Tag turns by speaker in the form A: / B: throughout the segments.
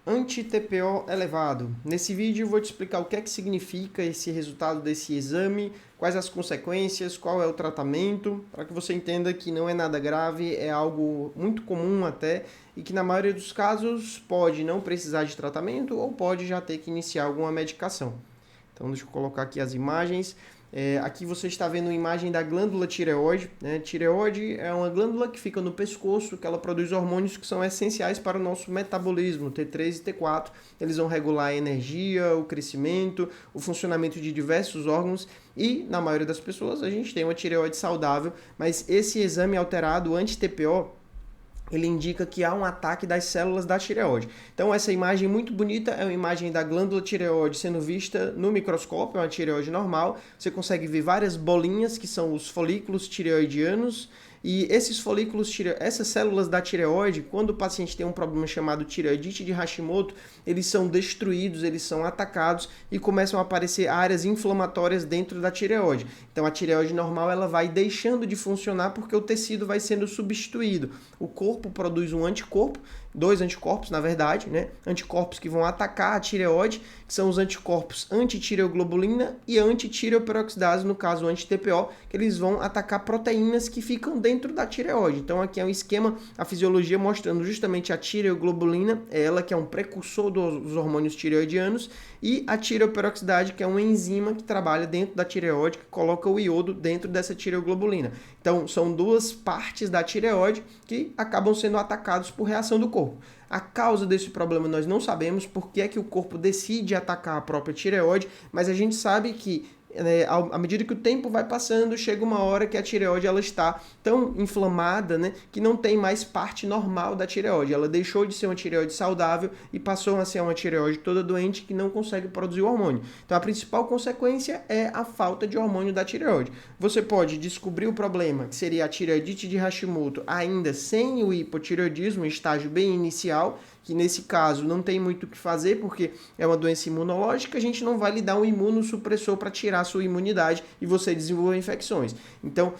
A: Anti-TPO elevado. Nesse vídeo eu vou te explicar o que é que significa esse resultado desse exame, quais as consequências, qual é o tratamento, para que você entenda que não é nada grave, é algo muito comum até, e que na maioria dos casos pode não precisar de tratamento ou pode já ter que iniciar alguma medicação. Então deixa eu colocar aqui as imagens. Aqui você está vendo uma imagem da glândula tireoide, né? Tireoide é uma glândula que fica no pescoço, que ela produz hormônios que são essenciais para o nosso metabolismo, T3 e T4. Eles vão regular a energia, o crescimento, o funcionamento de diversos órgãos e, na maioria das pessoas, a gente tem uma tireoide saudável, mas esse exame alterado, o anti-TPO, ele indica que há um ataque das células da tireoide. Então essa imagem muito bonita é uma imagem da glândula tireoide sendo vista no microscópio, é uma tireoide normal. Você consegue ver várias bolinhas que são os folículos tireoidianos. E esses folículos, essas células da tireoide, quando o paciente tem um problema chamado tireoidite de Hashimoto, eles são destruídos, eles são atacados e começam a aparecer áreas inflamatórias dentro da tireoide. Então a tireoide normal ela vai deixando de funcionar porque o tecido vai sendo substituído. O corpo produz um anticorpo, dois anticorpos na verdade, né? Anticorpos que vão atacar a tireoide, que são os anticorpos anti-tireoglobulina e anti-tireoperoxidase, no caso o anti-TPO, que eles vão atacar proteínas que ficam dentro da tireoide. Então aqui é um esquema, a fisiologia mostrando justamente a tireoglobulina, ela que é um precursor dos hormônios tireoidianos, e a tireoperoxidase, que é uma enzima que trabalha dentro da tireoide, que coloca o iodo dentro dessa tireoglobulina. Então são duas partes da tireoide que acabam sendo atacados por reação do corpo. A causa desse problema nós não sabemos, por que é que o corpo decide atacar a própria tireoide, mas a gente sabe que à medida que o tempo vai passando, chega uma hora que a tireoide ela está tão inflamada, né, que não tem mais parte normal da tireoide. Ela deixou de ser uma tireoide saudável e passou a ser uma tireoide toda doente que não consegue produzir o hormônio. Então a principal consequência é a falta de hormônio da tireoide. Você pode descobrir o problema, que seria a tireoidite de Hashimoto, ainda sem o hipotireoidismo, em estágio bem inicial, que nesse caso não tem muito o que fazer, porque é uma doença imunológica, a gente não vai lhe dar um imunossupressor para tirar a sua imunidade e você desenvolver infecções. Então,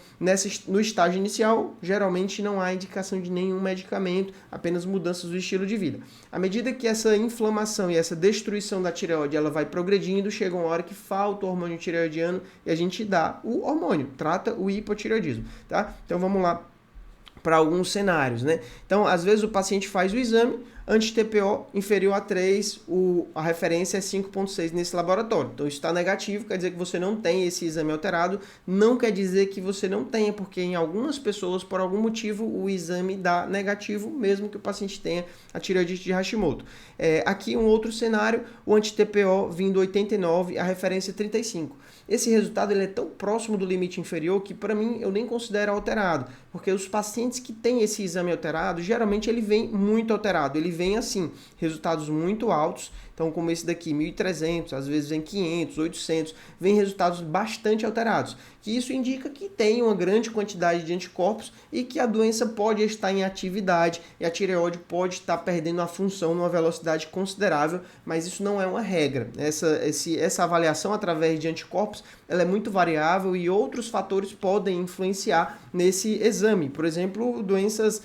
A: no estágio inicial, geralmente não há indicação de nenhum medicamento, apenas mudanças do estilo de vida. À medida que essa inflamação e essa destruição da tireoide ela vai progredindo, chega uma hora que falta o hormônio tireoidiano e a gente dá o hormônio, trata o hipotireoidismo, tá? Então vamos lá para alguns cenários, né? Então, às vezes o paciente faz o exame, anti-TPO inferior a 3, a referência é 5,6 nesse laboratório. Então, isso está negativo, quer dizer que você não tem esse exame alterado, não quer dizer que você não tenha, porque em algumas pessoas, por algum motivo, o exame dá negativo, mesmo que o paciente tenha a tireoidite de Hashimoto. Aqui um outro cenário, o anti-TPO vindo 89, a referência é 35. Esse resultado ele é tão próximo do limite inferior que, para mim, eu nem considero alterado, porque os pacientes que têm esse exame alterado, geralmente ele vem muito alterado, ele vem assim, resultados muito altos, então como esse daqui, 1.300, às vezes vem 500, 800, vem resultados bastante alterados, que isso indica que tem uma grande quantidade de anticorpos e que a doença pode estar em atividade e a tireoide pode estar perdendo a função numa velocidade considerável, mas isso não é uma regra. Essa avaliação através de anticorpos ela é muito variável e outros fatores podem influenciar nesse exame. Por exemplo, doenças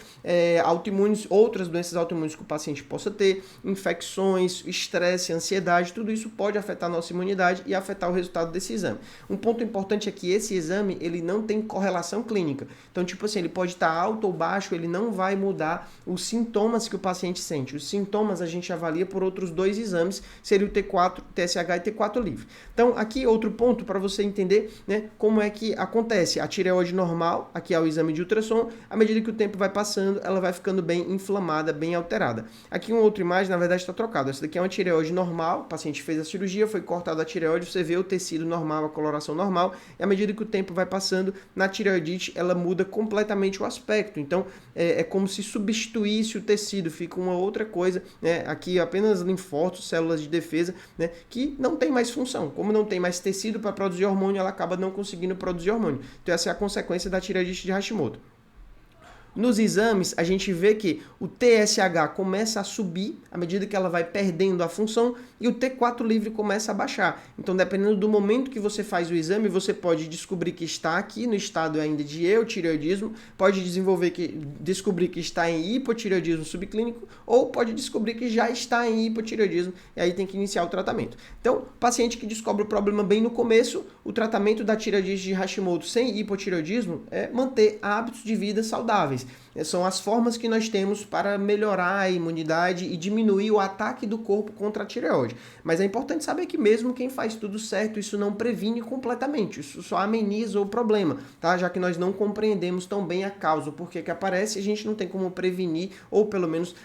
A: autoimunes, outras doenças autoimunes que o paciente possa ter, infecções, estresse, ansiedade, tudo isso pode afetar a nossa imunidade e afetar o resultado desse exame. Um ponto importante é que esse exame ele não tem correlação clínica. Então, tipo assim, ele pode estar alto ou baixo, ele não vai mudar os sintomas que o paciente sente. Os sintomas a gente avalia por outros dois exames, seria o T4, TSH e T4 livre. Então, aqui outro ponto para você entender, né, como é que acontece. A tireoide normal, aqui é o exame de ultrassom, à medida que o tempo vai passando, ela vai ficando bem inflamada, bem alterada. Aqui uma outra imagem, na verdade, está trocada. Essa daqui é uma tireoide normal, o paciente fez a cirurgia, foi cortada a tireoide, você vê o tecido normal, a coloração normal, e à medida que o tempo vai passando, na tireoidite, ela muda completamente o aspecto. Então, é como se substituísse o tecido, fica uma outra coisa, né? Aqui apenas linfócitos, células de defesa, né, que não tem mais função. Como não tem mais tecido para produzir hormônio, ela acaba não conseguindo produzir hormônio. Então essa é a consequência da tireoidite de Hashimoto. Nos exames, a gente vê que o TSH começa a subir à medida que ela vai perdendo a função e o T4 livre começa a baixar. Então, dependendo do momento que você faz o exame, você pode descobrir que está aqui no estado ainda de eutireoidismo, pode descobrir que está em hipotireoidismo subclínico ou pode descobrir que já está em hipotireoidismo e aí tem que iniciar o tratamento. Então, paciente que descobre o problema bem no começo, o tratamento da tireoidite de Hashimoto sem hipotireoidismo é manter hábitos de vida saudáveis. São as formas que nós temos para melhorar a imunidade e diminuir o ataque do corpo contra a tireoide. Mas é importante saber que mesmo quem faz tudo certo, isso não previne completamente, isso só ameniza o problema, tá? Já que nós não compreendemos tão bem a causa, o porquê que aparece, a gente não tem como prevenir ou pelo menos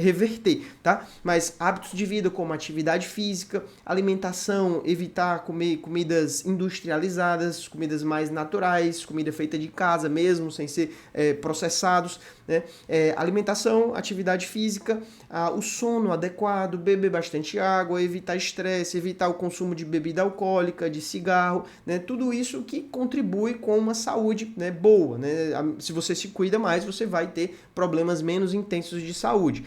A: reverter, tá? Mas hábitos de vida como atividade física, alimentação, evitar comer comidas industrializadas, comidas mais naturais, comida feita de casa mesmo, sem ser processados, né? Alimentação, atividade física, o sono adequado, beber bastante água, evitar estresse, evitar o consumo de bebida alcoólica, de cigarro, né? Tudo isso que contribui com uma saúde, né, boa, né? Se você se cuida mais, você vai ter problemas menos intensos de saúde.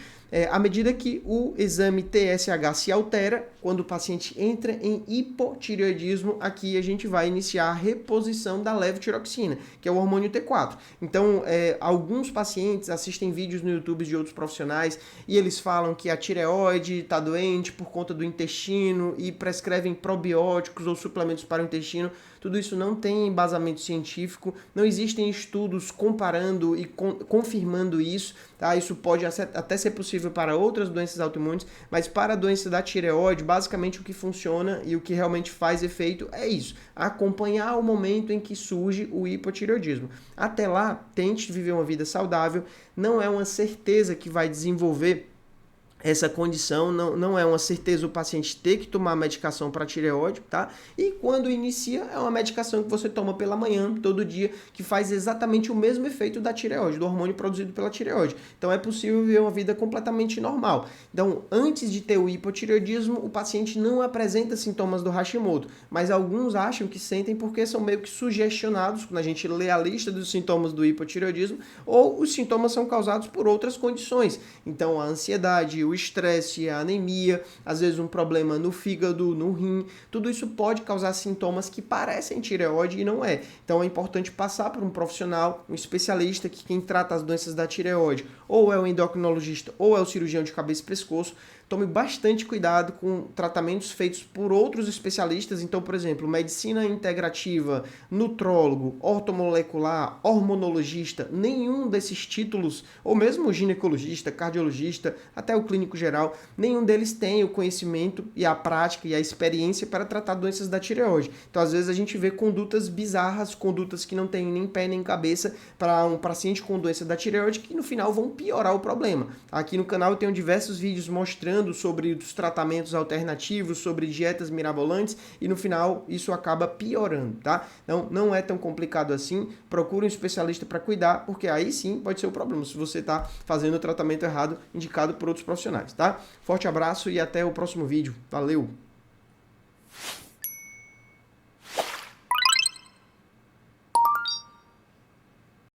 A: À medida que o exame TSH se altera, quando o paciente entra em hipotireoidismo, aqui a gente vai iniciar a reposição da levotiroxina, que é o hormônio T4. Então, alguns pacientes assistem vídeos no YouTube de outros profissionais e eles falam que a tireoide está doente por conta do intestino e prescrevem probióticos ou suplementos para o intestino. Tudo isso não tem embasamento científico, não existem estudos comparando e confirmando isso, tá? Isso pode até ser possível para outras doenças autoimunes, mas para a doença da tireoide, basicamente o que funciona e o que realmente faz efeito é isso, acompanhar o momento em que surge o hipotireoidismo. Até lá, tente viver uma vida saudável, não é uma certeza que vai desenvolver essa condição, não é uma certeza o paciente ter que tomar medicação para tireoide, tá? E quando inicia, é uma medicação que você toma pela manhã, todo dia, que faz exatamente o mesmo efeito da tireoide, do hormônio produzido pela tireoide. Então é possível viver uma vida completamente normal. Então, antes de ter o hipotireoidismo, o paciente não apresenta sintomas do Hashimoto, mas alguns acham que sentem porque são meio que sugestionados quando a gente lê a lista dos sintomas do hipotireoidismo, ou os sintomas são causados por outras condições. Então, a ansiedade, o estresse, a anemia, às vezes um problema no fígado, no rim, tudo isso pode causar sintomas que parecem tireoide e não é. Então é importante passar por um profissional, um especialista, que quem trata as doenças da tireoide ou é o endocrinologista ou é o cirurgião de cabeça e pescoço. Tome bastante cuidado com tratamentos feitos por outros especialistas. Então, por exemplo, medicina integrativa, nutrólogo, ortomolecular, hormonologista, nenhum desses títulos, ou mesmo ginecologista, cardiologista, até o clínico geral, nenhum deles tem o conhecimento e a prática e a experiência para tratar doenças da tireoide. Então, às vezes, a gente vê condutas bizarras, condutas que não têm nem pé nem cabeça para um paciente com doença da tireoide que no final vão piorar o problema. Aqui no canal eu tenho diversos vídeos mostrando sobre os tratamentos alternativos, sobre dietas mirabolantes e no final isso acaba piorando, tá? Então não é tão complicado assim, procure um especialista para cuidar, porque aí sim pode ser o problema, se você está fazendo o tratamento errado indicado por outros profissionais, tá? Forte abraço e até o próximo vídeo. Valeu!